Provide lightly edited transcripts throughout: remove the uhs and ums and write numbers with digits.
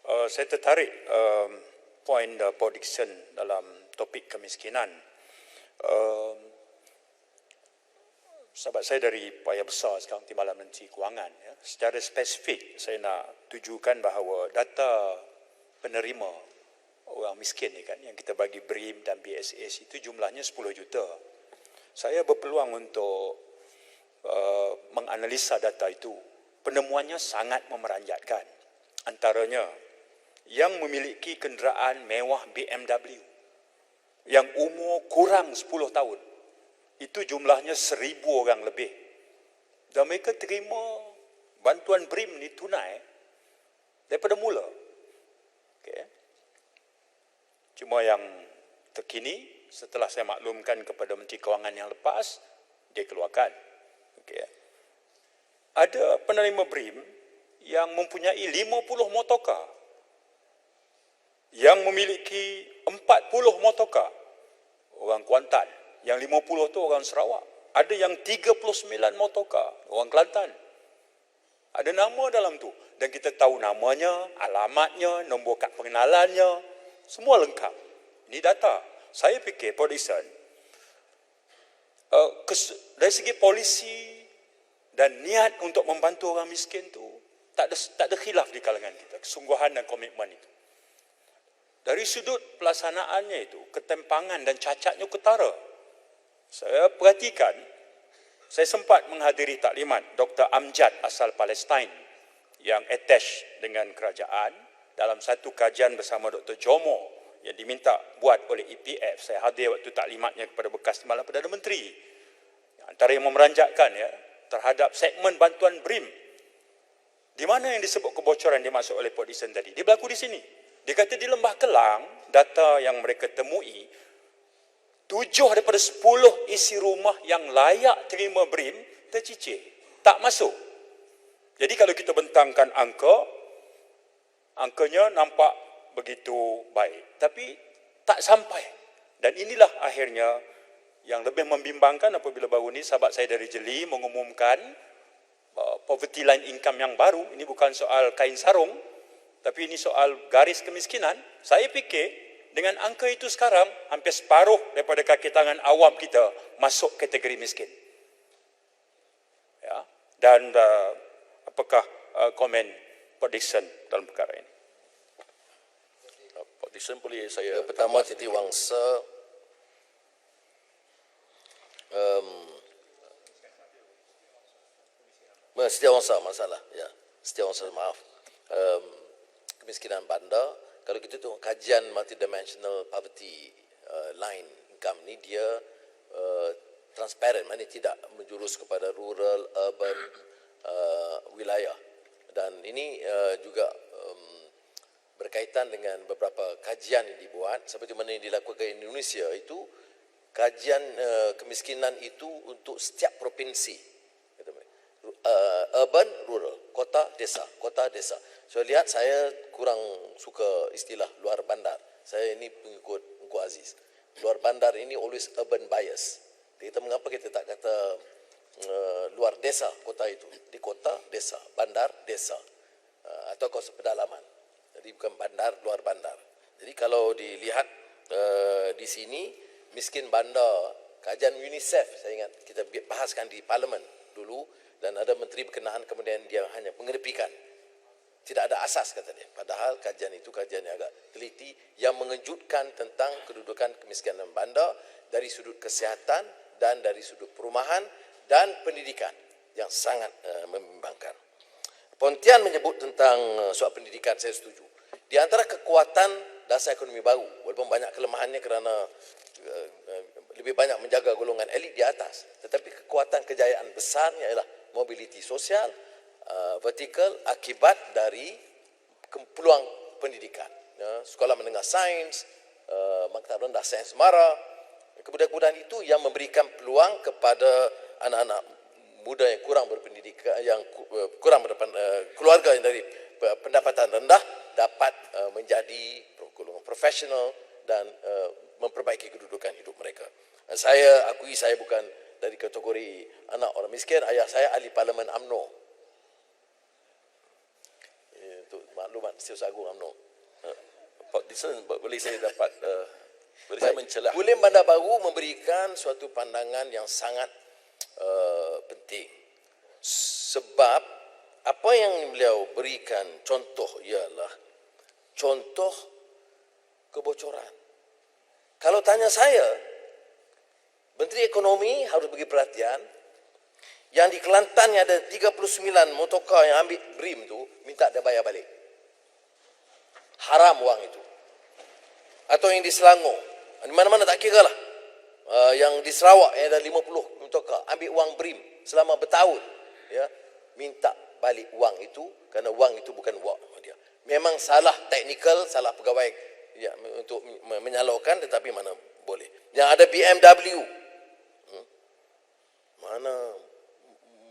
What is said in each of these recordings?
Saya tertarik poin Paul Dickson dalam topik kemiskinan. Sahabat saya dari Paya Besar sekarang Timbalan Menteri Kewangan, ya. Secara spesifik saya nak tujukan bahawa data penerima orang miskin ni kan, yang kita bagi BRIM dan BSS itu jumlahnya 10 juta. Saya berpeluang untuk menganalisa data itu. Penemuannya sangat memeranjatkan. Antaranya yang memiliki kenderaan mewah BMW yang umur kurang 10 tahun, itu jumlahnya 1,000 orang lebih. Dan mereka terima bantuan BRIM ni tunai daripada mula. Okay. Cuma yang terkini, setelah saya maklumkan kepada Menteri Kewangan yang lepas, dia keluarkan. Okay. Ada penerima BRIM yang mempunyai 50 motorkar, yang memiliki 40 motorkar, orang Kuantan. Yang 50 tu orang Sarawak. Ada yang 39 motorkar, orang Kelantan. Ada nama dalam tu. Dan kita tahu namanya, alamatnya, nombor kad pengenalannya, semua lengkap. Ini data. Saya fikir, Paul Dickson, dari segi polisi dan niat untuk membantu orang miskin tu, tak ada khilaf di kalangan kita. Kesungguhan dan komitmen itu. Dari sudut pelaksanaannya itu, ketimpangan dan cacatnya ketara. Saya perhatikan, saya sempat menghadiri taklimat Dr. Amjad asal Palestin yang attach dengan kerajaan dalam satu kajian bersama Dr. Jomo yang diminta buat oleh EPF. Saya hadir waktu taklimatnya kepada bekas Timbalan Perdana Menteri. Antara yang memeranjatkan ya, terhadap segmen bantuan BRIM. Di mana yang disebut kebocoran dimaksud oleh Paul Dickson tadi? Dia berlaku di sini. Dia kata di Lembah Kelang, data yang mereka temui, 7 daripada 10 isi rumah yang layak terima BRIM tercicir, tak masuk. Jadi kalau kita bentangkan angkanya nampak begitu baik, tapi tak sampai. Dan inilah akhirnya yang lebih membimbangkan apabila baru ni sahabat saya dari Jeli mengumumkan poverty line income yang baru. Ini bukan soal kain sarung, tapi ini soal garis kemiskinan. Saya fikir dengan angka itu sekarang, hampir separuh daripada kaki tangan awam kita masuk kategori miskin. Ya. Dan apakah komen Paul Dickson dalam perkara ini? Paul Dickson boleh saya... Pertama, Titiwangsa, Setiawangsa masalah. Ya. Setiawangsa, maaf. Kemiskinan bandar. Kalau kita tengok kajian multidimensional poverty line income ni, dia transparent, maknanya tidak menjurus kepada rural, urban, wilayah. Dan ini juga berkaitan dengan beberapa kajian yang dibuat, seperti mana yang dilakukan di Indonesia itu, kajian kemiskinan itu untuk setiap provinsi. Urban, rural, kota, desa, kota, desa. So lihat, saya kurang suka istilah luar bandar. Saya ini pengikut Engku Aziz. Luar bandar ini always urban bias. Kita mengapa kita tak kata luar desa kota itu? Di kota, desa, bandar, desa, atau kawasan pedalaman. Jadi bukan bandar, luar bandar. Jadi kalau dilihat di sini, miskin bandar, kajian UNICEF, saya ingat kita bahaskan di parlimen dulu, dan ada menteri berkenaan, kemudian dia hanya mengedepikan. Tidak ada asas, kata dia. Padahal kajian itu kajian yang agak teliti, yang mengejutkan tentang kedudukan kemiskinan bandar dari sudut kesihatan dan dari sudut perumahan dan pendidikan, yang sangat membimbangkan. Pontian menyebut tentang soal pendidikan, saya setuju. Di antara kekuatan dasar ekonomi baru, walaupun banyak kelemahannya kerana lebih banyak menjaga golongan elit di atas, tetapi kekuatan kejayaan besarnya ialah mobiliti sosial, vertikal, akibat dari peluang pendidikan. Ya, sekolah menengah sains, maktab rendah sains mara, kemudahan itu yang memberikan peluang kepada anak-anak muda yang kurang berpendidikan, yang kurang keluarga yang dari pendapatan rendah dapat menjadi golongan profesional dan memperbaiki kedudukan hidup mereka. Saya akui saya bukan dari kategori anak orang miskin. Ayah saya ahli parlimen UMNO. Itu maklumat Setiausaha Agung UMNO. Pak Dixon, boleh saya dapat boleh saya mencelah? Bulim Bandar Baru memberikan suatu pandangan yang sangat penting. Sebab apa yang beliau berikan contoh ialah contoh kebocoran. Kalau tanya saya, Menteri Ekonomi harus bagi perhatian. Yang di Kelantan yang ada 39 motorkar yang ambil BRIM tu, minta dia bayar balik. Haram wang itu. Atau yang di Selangor, di mana-mana tak kira lah. Yang di Sarawak yang ada 50 motorkar, ambil wang BRIM selama bertahun. Ya, minta balik wang itu, kerana wang itu bukan wang dia. Memang salah teknikal, salah pegawai ya, untuk menyalurkan, tetapi mana boleh. Yang ada BMW, mana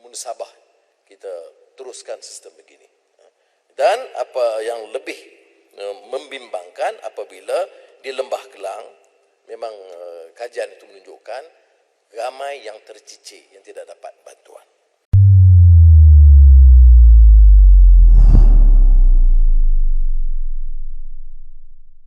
munasabah kita teruskan sistem begini. Dan apa yang lebih membimbangkan apabila di Lembah Kelang memang kajian itu menunjukkan ramai yang tercicir yang tidak dapat bantuan.